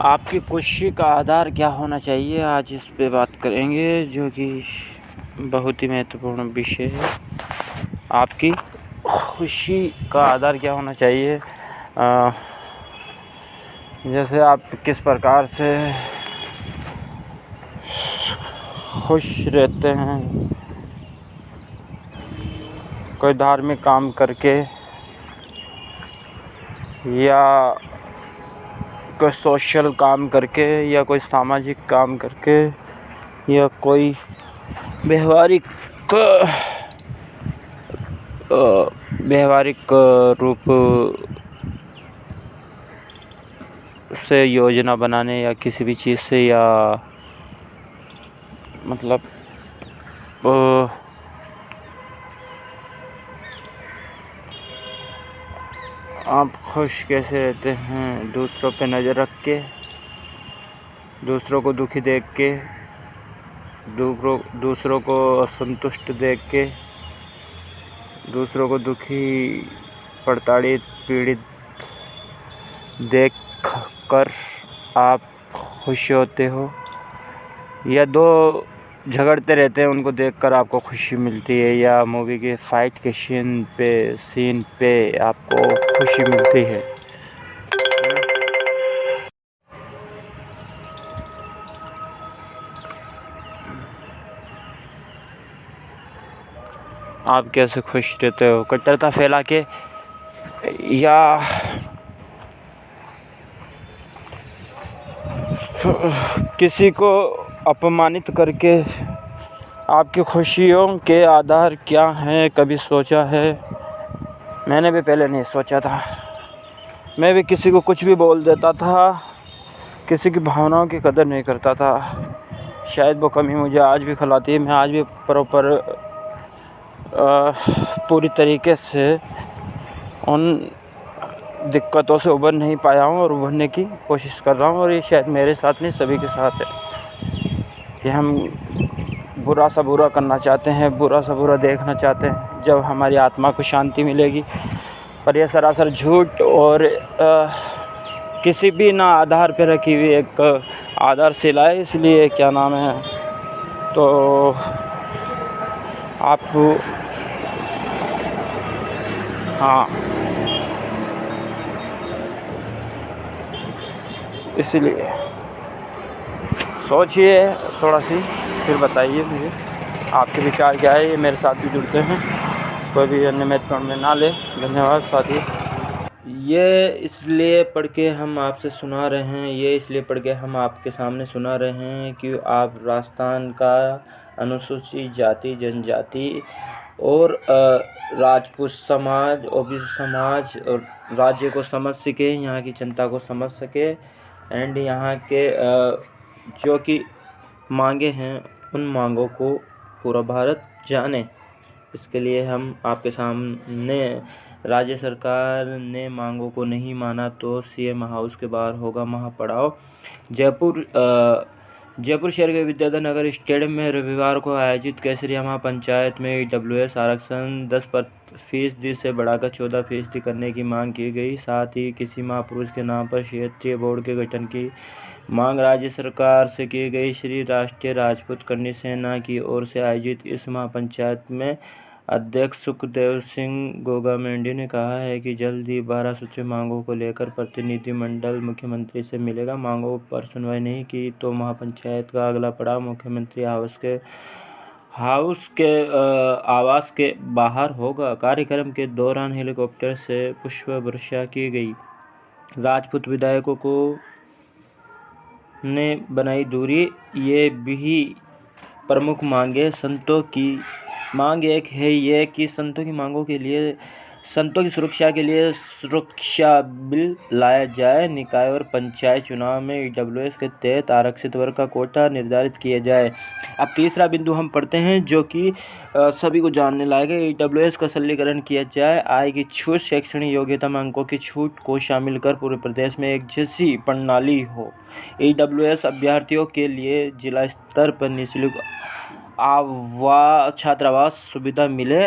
आपकी खुशी का आधार क्या होना चाहिए, आज इस पे बात करेंगे, जो कि बहुत ही महत्वपूर्ण विषय है। आपकी खुशी का आधार क्या होना चाहिए, जैसे आप किस प्रकार से खुश रहते हैं, कोई धार्मिक काम करके या कोई सोशल काम करके या कोई सामाजिक काम करके या कोई व्यवहारिक रूप से योजना बनाने या किसी भी चीज़ से, या मतलब आप खुश कैसे रहते हैं? दूसरों पे नज़र रख के, दूसरों को दुखी देख के, दूसरों को असंतुष्ट देख के, दूसरों को दुखी, प्रताड़ित, पीड़ित देख कर आप खुश होते हो, या दो झगड़ते रहते हैं उनको देखकर आपको खुशी मिलती है, या मूवी के फाइट के सीन पे आपको खुशी मिलती है? आप कैसे खुश रहते हो? कट्टरता फैला के, या किसी को अपमानित करके? आपकी खुशियों के आधार क्या हैं, कभी सोचा है? मैंने भी पहले नहीं सोचा था, मैं भी किसी को कुछ भी बोल देता था, किसी की भावनाओं की कदर नहीं करता था। शायद वो कमी मुझे आज भी खलाती है। मैं आज भी पूरी तरीके से उन दिक्कतों से उबर नहीं पाया हूँ और उभरने की कोशिश कर रहा हूँ, और ये शायद मेरे साथ नहीं सभी के साथ है कि हम बुरा सा बुरा करना चाहते हैं, बुरा सा बुरा देखना चाहते हैं जब हमारी आत्मा को शांति मिलेगी। पर यह सरासर झूठ और किसी भी ना आधार पर रखी हुई एक आधारशिला है। इसलिए क्या नाम है, तो आप हाँ, इसलिए सोचिए थोड़ा सी, फिर बताइए मुझे आपके विचार क्या है। ये मेरे साथ भी जुड़ते हैं, कोई भी अन्य महत्वपूर्ण में ना ले। धन्यवाद साथी। ये इसलिए पढ़ के हम आपसे सुना रहे हैं, ये इसलिए पढ़ के हम आपके सामने सुना रहे हैं कि आप राजस्थान का अनुसूचित जाति, जनजाति और राजपूत समाज, ओबीसी समाज और राज्य को समझ सके, यहाँ की जनता को समझ सके, एंड यहाँ के जो कि मांगे हैं उन मांगों को पूरा भारत जाने। इसके लिए हम आपके सामने, राज्य सरकार ने मांगों को नहीं माना तो सीएम हाउस के बाहर होगा महापड़ाव। जयपुर शहर के विद्याधर नगर स्टेडियम में रविवार को आयोजित केसरिया महापंचायत में ईडब्ल्यूएस आरक्षण 10% से बढ़ाकर 14% करने की मांग की गई। साथ ही किसी महापुरुष के नाम पर क्षेत्रीय बोर्ड के गठन की मांग राज्य सरकार से की गई। श्री राष्ट्रीय राजपूत कन्या सेना की ओर से आयोजित इस महापंचायत में अध्यक्ष सुखदेव सिंह गोगामेंडी ने कहा है कि जल्द ही 12 सूची मांगों को लेकर प्रतिनिधिमंडल मुख्यमंत्री से मिलेगा। मांगों पर सुनवाई नहीं की तो महापंचायत का अगला पड़ाव मुख्यमंत्री आवास के बाहर होगा। कार्यक्रम के दौरान हेलीकॉप्टर से पुष्प वर्षा की गई। राजपूत विधायकों को ने बनाई दूरी, ये भी प्रमुख मांगे। संतों की मांग एक है ये कि संतों की मांगों के लिए, संतों की सुरक्षा के लिए सुरक्षा बिल लाया जाए। निकाय और पंचायत चुनाव में ईडब्ल्यूएस के तहत आरक्षित वर्ग का कोटा निर्धारित किया जाए। अब तीसरा बिंदु हम पढ़ते हैं जो कि सभी को जानने लायक है। ईडब्ल्यूएस का सरलीकरण किया जाए। आय की छूट, शैक्षणिक योग्यता में अंकों की छूट को शामिल कर पूरे प्रदेश में एक जैसी प्रणाली हो। ईडब्ल्यूएस अभ्यर्थियों के लिए जिला स्तर पर निःशुल्क छात्रावास सुविधा मिले।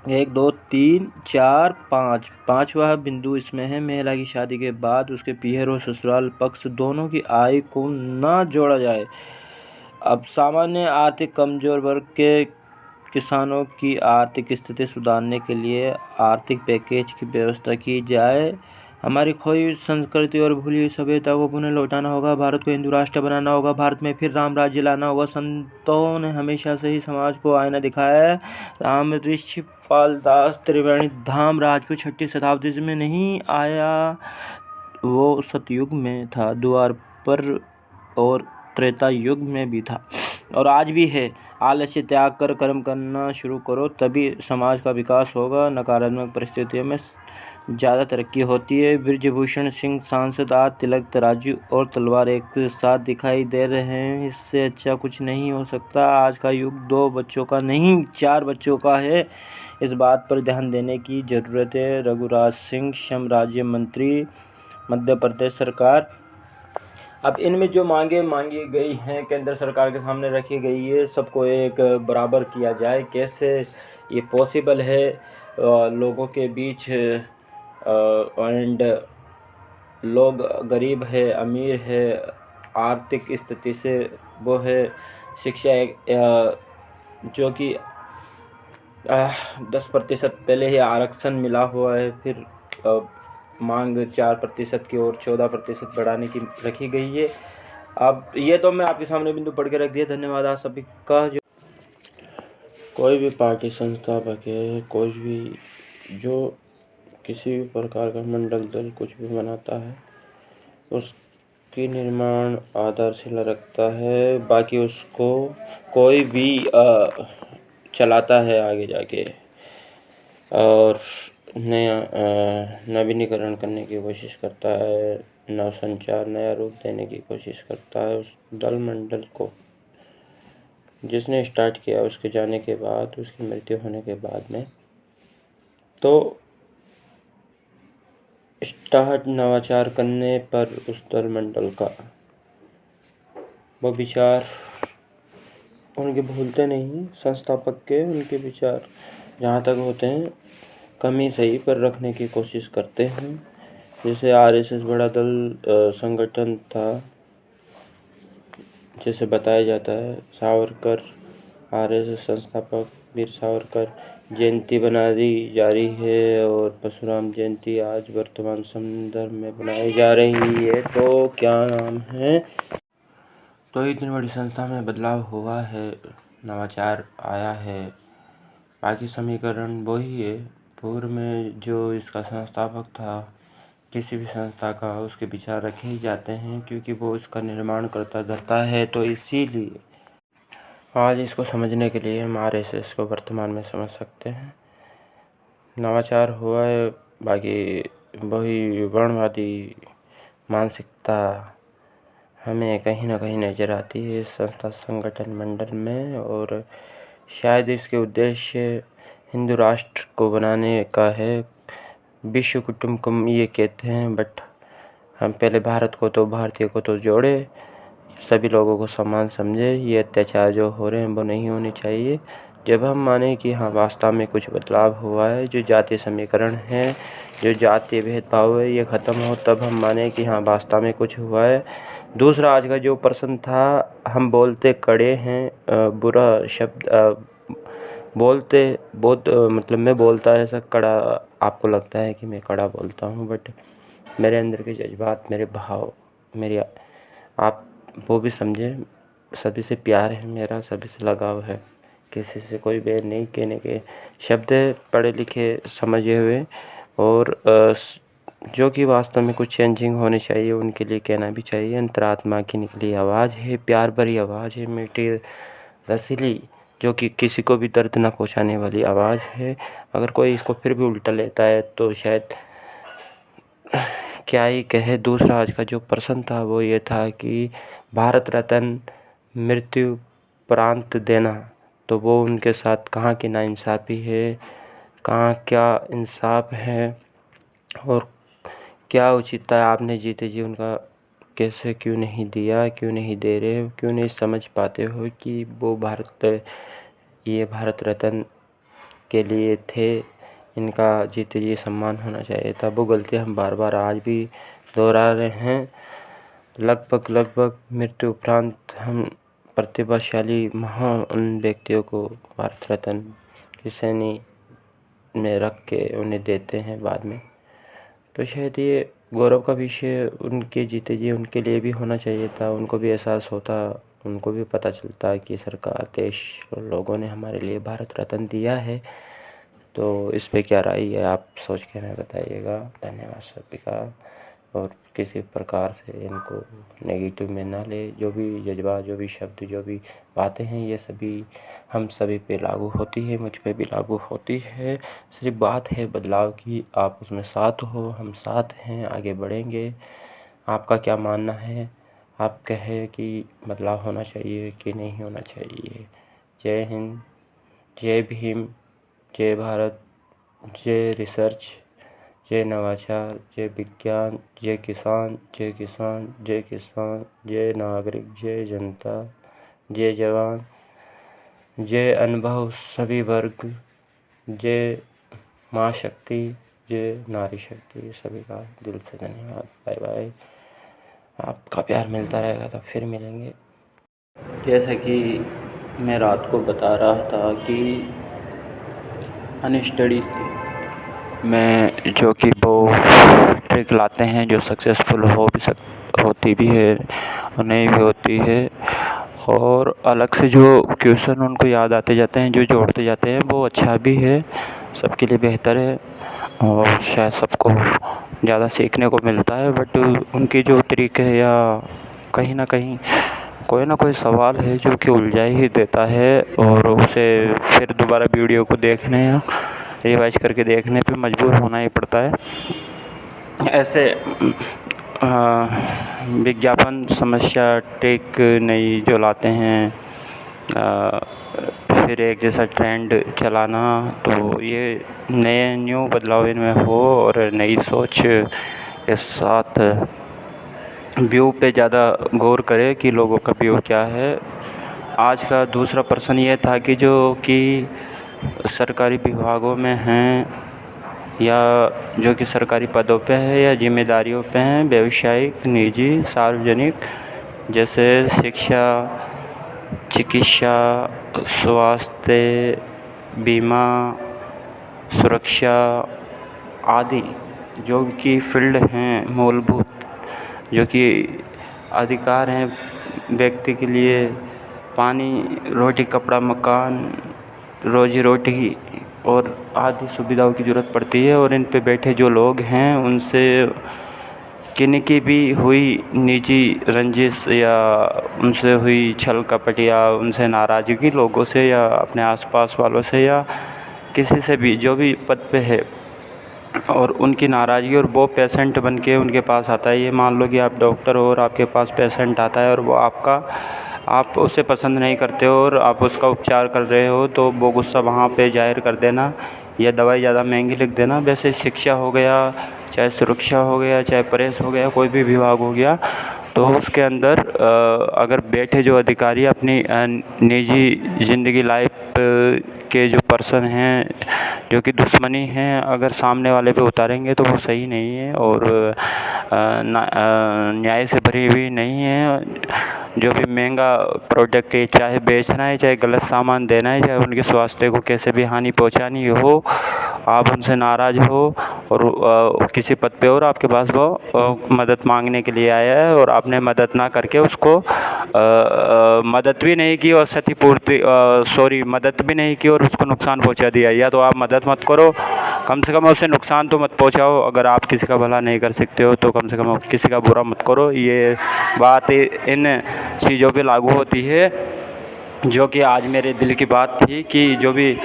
1 2 3 4 5 पाँचवा बिंदु इसमें है, महिला की शादी के बाद उसके पीहर और ससुराल पक्ष दोनों की आय को न जोड़ा जाए। अब सामान्य आर्थिक कमजोर वर्ग के किसानों की आर्थिक स्थिति सुधारने के लिए आर्थिक पैकेज की व्यवस्था की जाए। हमारी खोई हुई संस्कृति और भूली हुई सभ्यता को पुनः लौटाना होगा। भारत को हिंदू राष्ट्र बनाना होगा। भारत में फिर राम राज्य लाना होगा। संतों ने हमेशा से ही समाज को आईना दिखाया है। राम ऋषिपाल दास त्रिवेणी धाम राजपूत 6ठी शताब्दी में नहीं आया, वो सतयुग में था, द्वापर और त्रेता युग में भी था और आज भी है। आलस्य त्याग कर कर्म करना शुरू करो, तभी समाज का विकास होगा। नकारात्मक परिस्थितियों में ज़्यादा तरक्की होती है। बृजभूषण सिंह सांसद आज तिलक तराजू और तलवार एक साथ दिखाई दे रहे हैं। इससे अच्छा कुछ नहीं हो सकता। आज का युग 2 बच्चों का नहीं 4 बच्चों का है। इस बात पर ध्यान देने की ज़रूरत है। रघुराज सिंह, श्रम राज्य मंत्री, मध्य प्रदेश सरकार। अब इनमें जो मांगी गई हैं केंद्र सरकार के सामने रखी गई है, सबको एक बराबर किया जाए। कैसे ये पॉसिबल है? लोगों के बीच एंड लोग गरीब है, अमीर है, आर्थिक स्थिति से वो है, शिक्षा जो कि 10% पहले ही आरक्षण मिला हुआ है, फिर मांग 4% की और 14% बढ़ाने की रखी गई है। अब ये तो मैं आपके सामने बिंदु पढ़ के रख दिया। धन्यवाद आप सभी का। जो कोई भी पार्टी संस्थापक है, कोई भी जो किसी भी प्रकार का मंडल दल कुछ भी बनाता है, उसकी निर्माण आधारशिला रखता है, बाकी उसको कोई भी चलाता है आगे जाके और नया नवीनीकरण करने की कोशिश करता है, नवसंचार, नया रूप देने की कोशिश करता है। उस दल मंडल को जिसने स्टार्ट किया, उसके जाने के बाद, उसकी मृत्यु होने के बाद में, तो स्टार्ट नवाचार करने पर उस दल मंडल का वो विचार उनके भूलते नहीं, संस्थापक के उनके विचार जहाँ तक होते हैं कमी सही पर रखने की कोशिश करते हैं। जैसे आरएसएस बड़ा दल संगठन था, जैसे बताया जाता है। सावरकर आरएसएस संस्थापक वीर सावरकर जयंती बना दी जा रही है और परशुराम जयंती आज वर्तमान संदर्भ में बनाई जा रही है। तो क्या नाम है, तो इतनी बड़ी संस्था में बदलाव हुआ है, नवाचार आया है। बाकी समीकरण वही है। पूर्व में जो इसका संस्थापक था, किसी भी संस्था का, उसके विचार रखे ही जाते हैं क्योंकि वो इसका निर्माण करता धरता है। तो इसीलिए आज इसको समझने के लिए हम आरएसएस को वर्तमान में समझ सकते हैं। नवाचार हुआ है, बाकी वही वर्णवादी मानसिकता हमें कहीं ना कहीं नज़र आती है इस संस्था संगठन मंडल में। और शायद इसके उद्देश्य हिंदू राष्ट्र को बनाने का है, विश्व कुटुंबकम ये कहते हैं, बट हम पहले भारत को तो, भारतीय को तो जोड़े, सभी लोगों को समान समझे। ये अत्याचार जो हो रहे हैं वो नहीं होने चाहिए। जब हम माने कि हाँ वास्तव में कुछ बदलाव हुआ है, जो जातीय समीकरण है, जो जातीय भेदभाव है, ये ख़त्म हो, तब हम माने कि हाँ वास्तव में कुछ हुआ है। दूसरा, आज का जो प्रश्न था, हम बोलते कड़े हैं, बुरा शब्द बोलते बहुत, मतलब मैं बोलता ऐसा कड़ा, आपको लगता है कि मैं कड़ा बोलता हूँ, बट मेरे अंदर के जज्बात, मेरे भाव, मेरी, आप वो भी समझे। सभी से प्यार है मेरा, सभी से लगाव है, किसी से कोई बैर नहीं। कहने के शब्द पढ़े लिखे समझे हुए और जो कि वास्तव में कुछ चेंजिंग होनी चाहिए, उनके लिए कहना भी चाहिए। अंतरात्मा की निकली आवाज़ है, प्यार भरी आवाज़ है, मीठी रसीली, जो कि किसी को भी दर्द ना पहुंचाने वाली आवाज़ है। अगर कोई इसको फिर भी उल्टा लेता है तो शायद क्या ही कहे। दूसरा, आज का जो प्रश्न था वो ये था कि भारत रत्न मृत्यु प्रांत देना, तो वो उनके साथ कहाँ की नाइंसाफ़ी है, कहाँ क्या इंसाफ है और क्या उचितता है। आपने जीते जी उनका कैसे क्यों नहीं दिया, क्यों नहीं दे रहे हो, क्यों नहीं समझ पाते हो कि वो भारत, ये भारत रत्न के लिए थे, इनका जीते जी सम्मान होना चाहिए था। वो गलती हम बार बार आज भी दोहरा रहे हैं। लगभग मृत्यु उपरांत हम प्रतिभाशाली महान व्यक्तियों को भारत रत्न की श्रेणी में रख के उन्हें देते हैं बाद में। तो शायद ये गौरव का विषय उनके जीते जी उनके लिए भी होना चाहिए था। उनको भी एहसास होता, उनको भी पता चलता कि सरकार, देश और लोगों ने हमारे लिए भारत रत्न दिया है। तो इस पे क्या राय है, आप सोच के हमें बताइएगा। धन्यवाद सभी का। और किसी प्रकार से इनको नेगेटिव में ना ले। जो भी जज्बा, जो भी शब्द, जो भी बातें हैं, ये सभी हम सभी पे लागू होती है, मुझ पे भी लागू होती है। सिर्फ बात है बदलाव की, आप उसमें साथ हो, हम साथ हैं, आगे बढ़ेंगे। आपका क्या मानना है? आप कहें कि बदलाव होना चाहिए कि नहीं होना चाहिए। जय हिंद, जय भीम, जय भारत, जय रिसर्च, जय नवाचार, जय विज्ञान, जय किसान, जय किसान, जय किसान, जय नागरिक, जय जनता, जय जवान, जय अनुभव सभी वर्ग, जय माँ शक्ति, जय नारी शक्ति। सभी का दिल से धन्यवाद। Bye bye. आपका प्यार मिलता रहेगा तो फिर मिलेंगे। जैसा कि मैं रात को बता रहा था कि अनस्टडी में जो कि वो ट्रिक लाते हैं जो सक्सेसफुल होती भी है और नहीं भी होती है, और अलग से जो क्वेश्चन उनको याद आते जाते हैं, जो जोड़ते जाते हैं, वो अच्छा भी है, सबके लिए बेहतर है और शायद सबको ज़्यादा सीखने को मिलता है। बट उनकी जो ट्रिक है या कहीं ना कहीं कोई ना कोई सवाल है जो कि उलझा ही देता है और उसे फिर दोबारा वीडियो को देखने या रिवाइज करके देखने पे मजबूर होना ही पड़ता है। ऐसे विज्ञापन समस्या ट्रिक नई जो लाते हैं, फिर एक जैसा ट्रेंड चलाना, तो ये नए न्यू बदलाव इनमें हो और नई सोच के साथ व्यू पे ज़्यादा गौर करे कि लोगों का व्यू क्या है। आज का दूसरा प्रश्न ये था कि जो कि सरकारी विभागों में हैं या जो कि सरकारी पदों पे है या जिम्मेदारियों पे हैं, व्यावसायिक, निजी, सार्वजनिक, जैसे शिक्षा, चिकित्सा, स्वास्थ्य, बीमा, सुरक्षा आदि जो कि फील्ड हैं, मूलभूत जो कि अधिकार हैं व्यक्ति के लिए, पानी, रोटी, कपड़ा, मकान, रोजी रोटी और आदि सुविधाओं की ज़रूरत पड़ती है। और इन पे बैठे जो लोग हैं उनसे किन्हीं की भी हुई निजी रंजिश या उनसे हुई छल कपट या उनसे नाराज़गी लोगों से या अपने आसपास वालों से या किसी से भी जो भी पद पे है और उनकी नाराज़गी, और वो पेशेंट बन के उनके पास आता है। ये मान लो कि आप डॉक्टर हो और आपके पास पेशेंट आता है और वो आप उसे पसंद नहीं करते हो और आप उसका उपचार कर रहे हो, तो वो गुस्सा वहाँ पे जाहिर कर देना या दवाई ज़्यादा महंगी लिख देना। वैसे शिक्षा हो गया, चाहे सुरक्षा हो गया, चाहे प्रेस हो गया, कोई भी विभाग हो गया, तो उसके अंदर अगर बैठे जो अधिकारी अपनी निजी ज़िंदगी लाइफ के जो पर्सन हैं जो कि दुश्मनी हैं अगर सामने वाले पे उतारेंगे तो वो सही नहीं है और न्याय से भरी हुई नहीं है। जो भी महंगा प्रोडक्ट है, चाहे बेचना है, चाहे गलत सामान देना है, चाहे उनके स्वास्थ्य को कैसे भी हानि पहुंचानी हो, आप उनसे नाराज़ हो और किसी पद पे और आपके पास वो मदद मांगने के लिए आया है और आपने मदद ना करके उसको मदद भी नहीं की और मदद भी नहीं की और उसको नुकसान पहुंचा दिया। या तो आप मदद मत करो, कम से कम उसे नुकसान तो मत पहुंचाओ। अगर आप किसी का भला नहीं कर सकते हो तो कम से कम किसी का बुरा मत करो। ये बात इन चीज़ों पे लागू होती है जो कि आज मेरे दिल की बात थी कि जो भी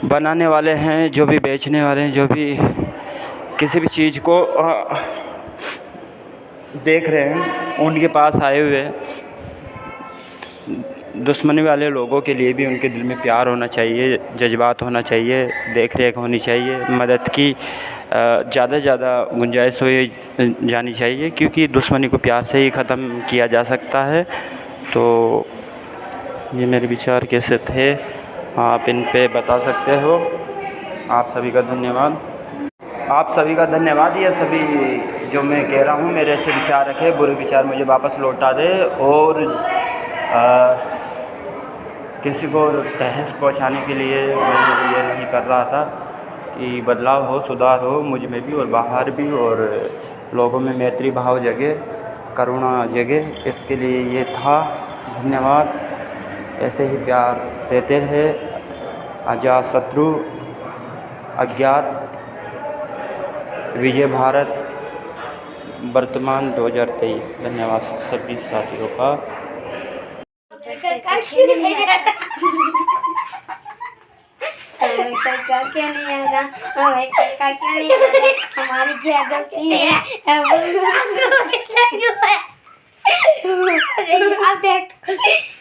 बनाने वाले हैं, जो भी बेचने वाले हैं, जो भी किसी भी चीज़ को देख रहे हैं, उनके पास आए हुए दुश्मनी वाले लोगों के लिए भी उनके दिल में प्यार होना चाहिए, जज्बात होना चाहिए, देख रेख होनी चाहिए, मदद की ज़्यादा से ज़्यादा गुंजाइश हो जानी चाहिए, क्योंकि दुश्मनी को प्यार से ही ख़त्म किया जा सकता है। तो ये मेरे विचार कैसे थे आप इन पे बता सकते हो। आप सभी का धन्यवाद। आप सभी का धन्यवाद। ये सभी जो मैं कह रहा हूँ मेरे अच्छे विचार रखे, बुरे विचार मुझे वापस लौटा दे और किसी को ठेस पहुँचाने के लिए मैं ये नहीं कर रहा था कि बदलाव हो, सुधार हो मुझ में भी और बाहर भी, और लोगों में मैत्री भाव जगे, करुणा जगे, इसके लिए ये था। धन्यवाद। ऐसे ही प्यार देते रहे। अजात शत्रु, अज्ञात, विजय भारत, वर्तमान 2023। धन्यवाद सभी साथियों का। क्या नहीं आ रहा, हमें क्या नहीं आ रहा, हमारी क्या गलती है? अब देख,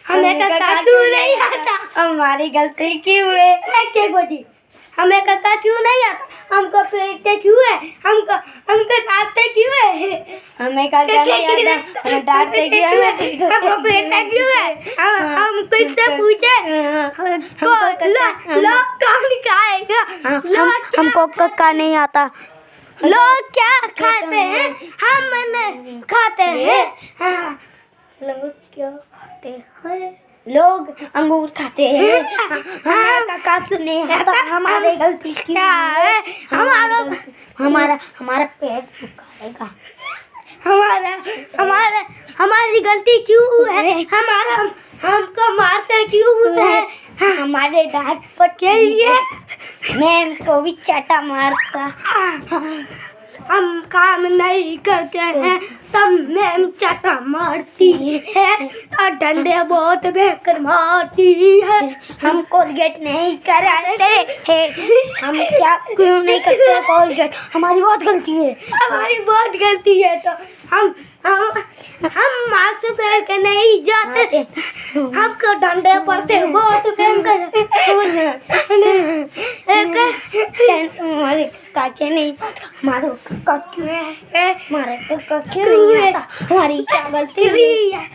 हमें क्यों नहीं आता? हमारी गलती क्यों है? क्या बोली? हमें क्यों नहीं आता? हमको पीटते क्यों है? हमको डांटते क्यों है? हमें नहीं आता, हमें डांटते क्यों है? हमको पीटते क्यों है? हम किससे पूछे? लोग कौन खाएगा? हमको कक्का नहीं आता। लोग क्या खाते हैं? हम नहीं खाते हैं। लोग क्या खाते हैं? लोग अंगूर खाते हैं। कक्का क्यों नहीं आता? हमारी गलती क्या है? हमारा पेट खाएगा। हमारी गलती क्यों है? हमको मारते क्यों है? हमारे डांट पट के लिए मैम को भी चाटा मारता। हम काम नहीं करते हैं तब मैम चाटा मारती है और डंडे बहुत भयंकर मारती है। हम कोलगेट नहीं कराते हैं। हम क्या क्यों नहीं करते कोलगेट? हमारी बहुत गलती है। हमारी बहुत गलती है तो हम मास्क पहन के नहीं जाते। हमको डंडे पड़ते बहुत भयंकर। हमारे काचे नहीं, हमारे कक्का क्यों है? हमारे कक्का क्यों नहीं आता? हमारी क्या गलती है?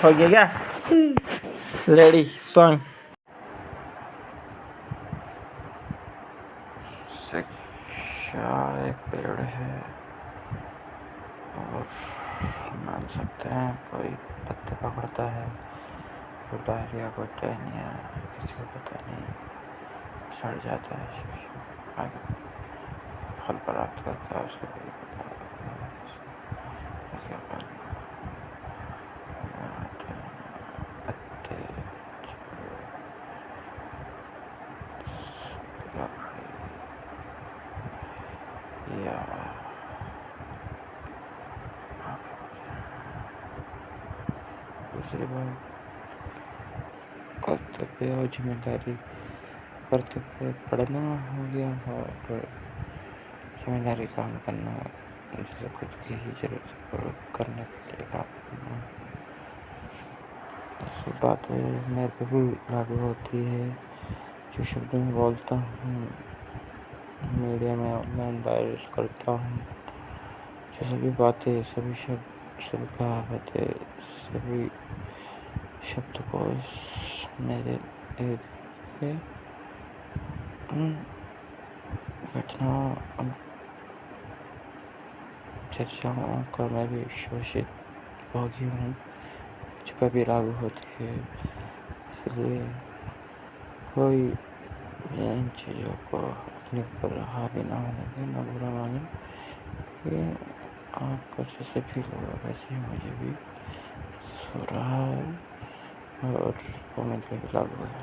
हो गया क्या? Ready song. शिक्षा एक पेड़ है और मान सकते हैं कोई पत्ते पकड़ता है, कोई डायरिया, कोई टहनिया, किसी को पता नहीं, सड़ जाता है। शिक्षा आगे फल प्राप्त करता है, उसको भी पता क्या करना। पत्ते या दूसरी बात कर्तव्य और जिम्मेदारी। कर्तव्य पढ़ना हो गया और जिम्मेदारी काम करना, जैसे खुद की ही जरूरत पूरी करने के लिए काम करना। सब बातें मेरे पे भी लागू होती है। जो शब्द मैं बोलता हूँ, मीडिया में ऑनलाइन वायरल करता हूँ, जो सभी बातें, सभी शब्द, सभी कहावतें, सभी शब्दकोश मेरे इर्द घटनाओं, चर्चाओं का मैं भी शोषित भोगी हूँ, मुझ पर भी लागू होती है। इसलिए कोई इन चीज़ों को अपने ऊपर हावी ना होने दें, ना बुरा माने। ये आपको जैसे फील होगा वैसे ही मुझे भी महसूस हो रहा है और वो मुझे भी लागू है।